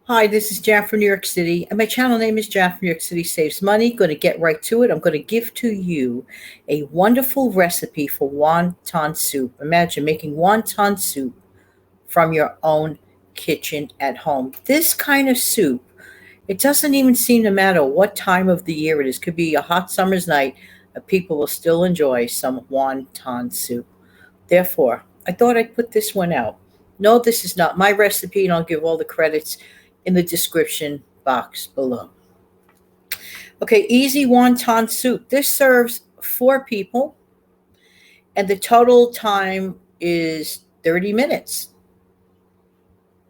Hi, this is Jan from New York City, and my channel name is Jan from New York City Saves Money. Going to get right to it. I'm going to give to you a wonderful recipe for wonton soup. Imagine making wonton soup from your own kitchen at home. This kind of soup, it doesn't even seem to matter what time of the year it is. Could be a hot summer's night, and people will still enjoy some wonton soup. Therefore, I thought I'd put this one out. No, this is not my recipe, and I'll give all the credits in the description box below. Okay, easy wonton soup. This serves 4 people, and the total time is 30 minutes.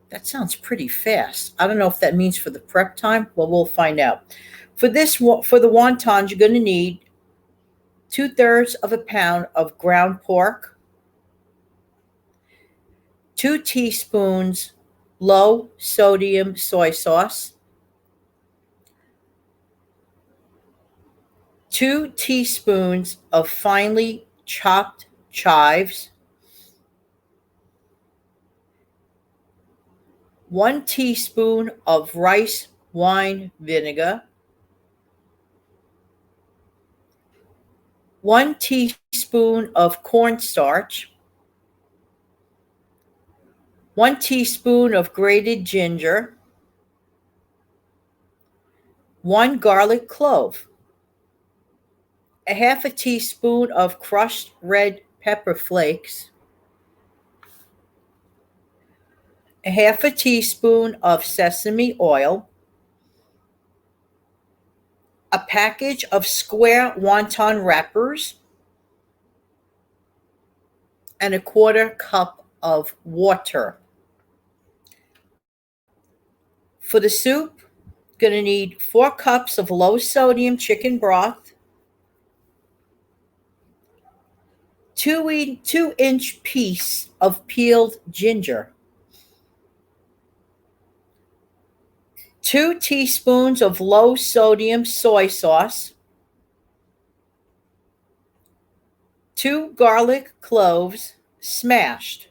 That sounds pretty fast. I don't know if that means for the prep time. Well, we'll find out. For the wontons, you're going to need 2/3 of a pound of ground pork, 2 teaspoons low sodium soy sauce, 2 teaspoons of finely chopped chives, 1 teaspoon of rice wine vinegar, 1 teaspoon of cornstarch, 1 teaspoon of grated ginger, 1 garlic clove, a half a teaspoon of crushed red pepper flakes, a half a teaspoon of sesame oil, a package of square wonton wrappers, and a 1/4 cup of water. For the soup, going to need 4 cups of low sodium chicken broth, 2-inch piece of peeled ginger, 2 teaspoons of low sodium soy sauce, 2 garlic cloves smashed,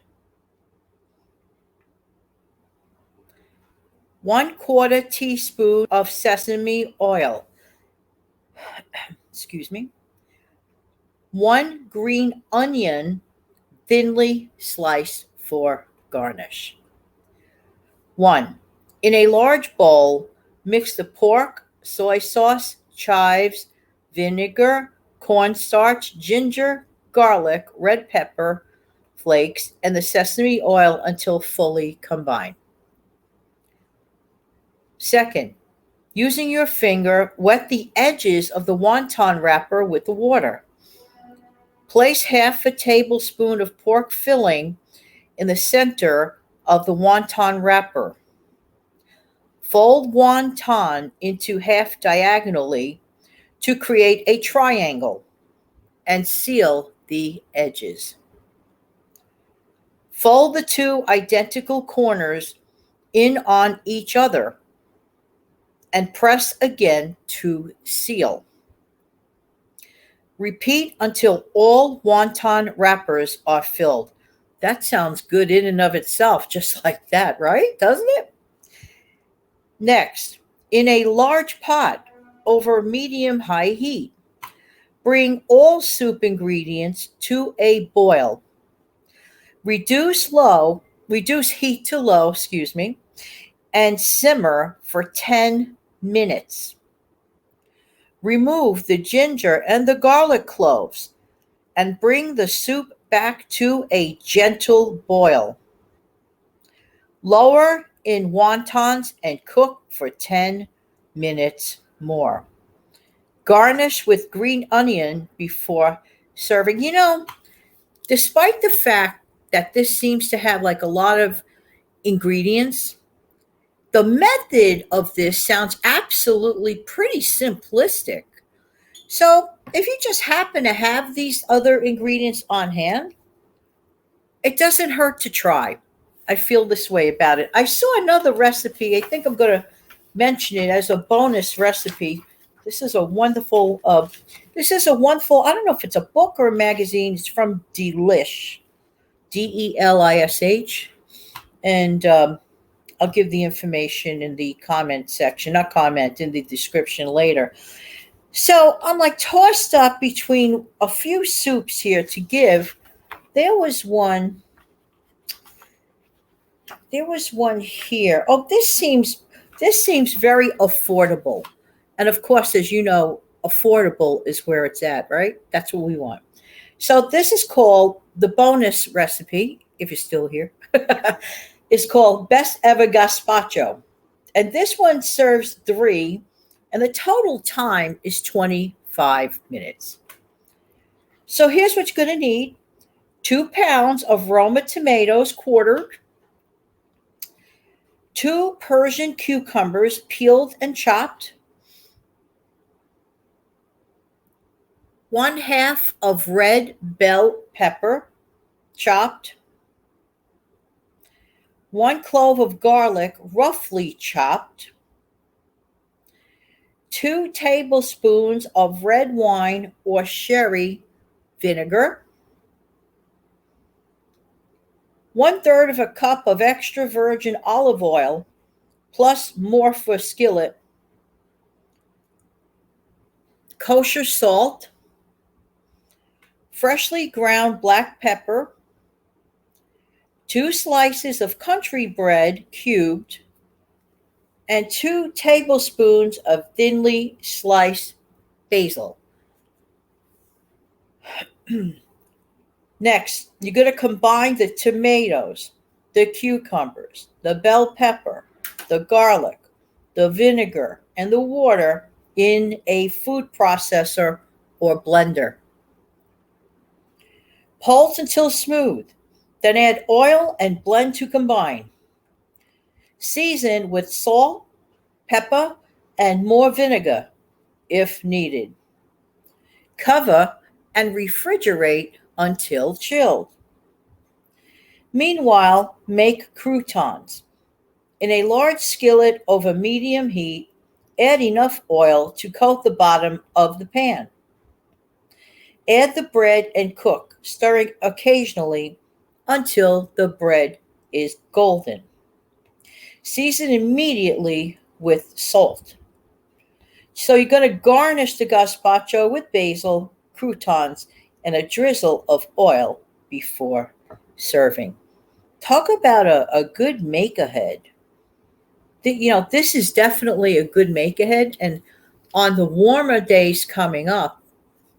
1/4 teaspoon of sesame oil, excuse me, 1 green onion thinly sliced for garnish. 1. In a large bowl, mix the pork, soy sauce, chives, vinegar, cornstarch, ginger, garlic, red pepper flakes, and the sesame oil until fully combined. Second, using your finger, wet the edges of the wonton wrapper with the water. Place half a tablespoon of pork filling in the center of the wonton wrapper. Fold wonton into half diagonally to create a triangle and seal the edges. Fold the 2 identical corners in on each other and press again to seal. Repeat until all wonton wrappers are filled. That sounds good in and of itself, just like that, right? Doesn't it? Next, in a large pot over medium-high heat, bring all soup ingredients to a boil. Reduce heat to low, and simmer for 10 minutes. Remove the ginger and the garlic cloves and bring the soup back to a gentle boil. Lower in wontons and cook for 10 minutes more. Garnish with green onion before serving. Despite the fact that this seems to have like a lot of ingredients, the method of this sounds absolutely pretty simplistic. So, if you just happen to have these other ingredients on hand, it doesn't hurt to try. I feel this way about it. I saw another recipe. I think I'm going to mention it as a bonus recipe. This is a wonderful. I don't know if it's a book or a magazine. It's from Delish, Delish, and I'll give the information in the comment section, not comment, in the description later. So I'm like tossed up between a few soups here to give. There was one. There was one here. Oh, this seems very affordable. And of course, as you know, affordable is where it's at, right? That's what we want. So this is called the bonus recipe, if you're still here. It's called Best Ever Gazpacho. And this one serves three, and the total time is 25 minutes. So here's what you're going to need: 2 pounds of Roma tomatoes quartered, 2 Persian cucumbers peeled and chopped, 1/2 of red bell pepper chopped, 1 clove of garlic roughly chopped, 2 tablespoons of red wine or sherry vinegar, 1/3 of a cup of extra virgin olive oil, plus more for skillet, kosher salt, freshly ground black pepper, 2 slices of country bread cubed, and 2 tablespoons of thinly sliced basil. Next, you're going to combine the tomatoes, the cucumbers, the bell pepper, the garlic, the vinegar, and the water in a food processor or blender. Pulse until smooth. Then add oil and blend to combine. Season with salt, pepper, and more vinegar if needed. Cover and refrigerate until chilled. Meanwhile, make croutons. In a large skillet over medium heat, add enough oil to coat the bottom of the pan. Add the bread and cook, stirring occasionally until the bread is golden. Season immediately with salt. So you're going to garnish the gazpacho with basil, croutons, and a drizzle of oil before serving. Talk about a good make ahead. This is definitely a good make ahead. And on the warmer days coming up,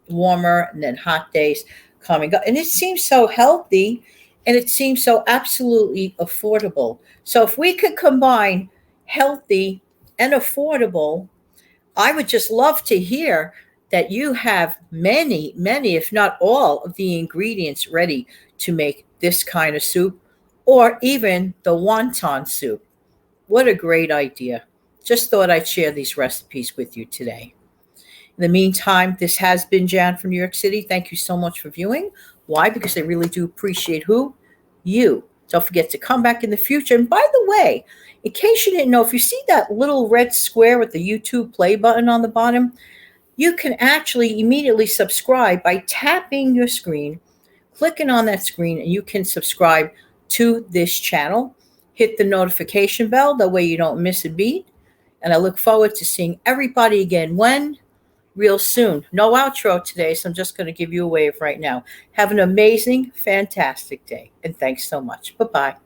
warmer and then hot days coming up, and it seems so healthy and it seems so absolutely affordable. So if we could combine healthy and affordable, I would just love to hear that you have many, many, if not all, of the ingredients ready to make this kind of soup, or even the wonton soup. What a great idea. Just thought I'd share these recipes with you today. In the meantime, this has been Jan from New York City. Thank you so much for viewing. Why? Because I really do appreciate who? You. Don't forget to come back in the future. And by the way, in case you didn't know, if you see that little red square with the YouTube play button on the bottom, you can actually immediately subscribe by tapping your screen, clicking on that screen, and you can subscribe to this channel. Hit the notification bell. That way you don't miss a beat. And I look forward to seeing everybody again when? Real soon. No outro today, so I'm just going to give you a wave right now. Have an amazing, fantastic day. And thanks so much. Bye-bye.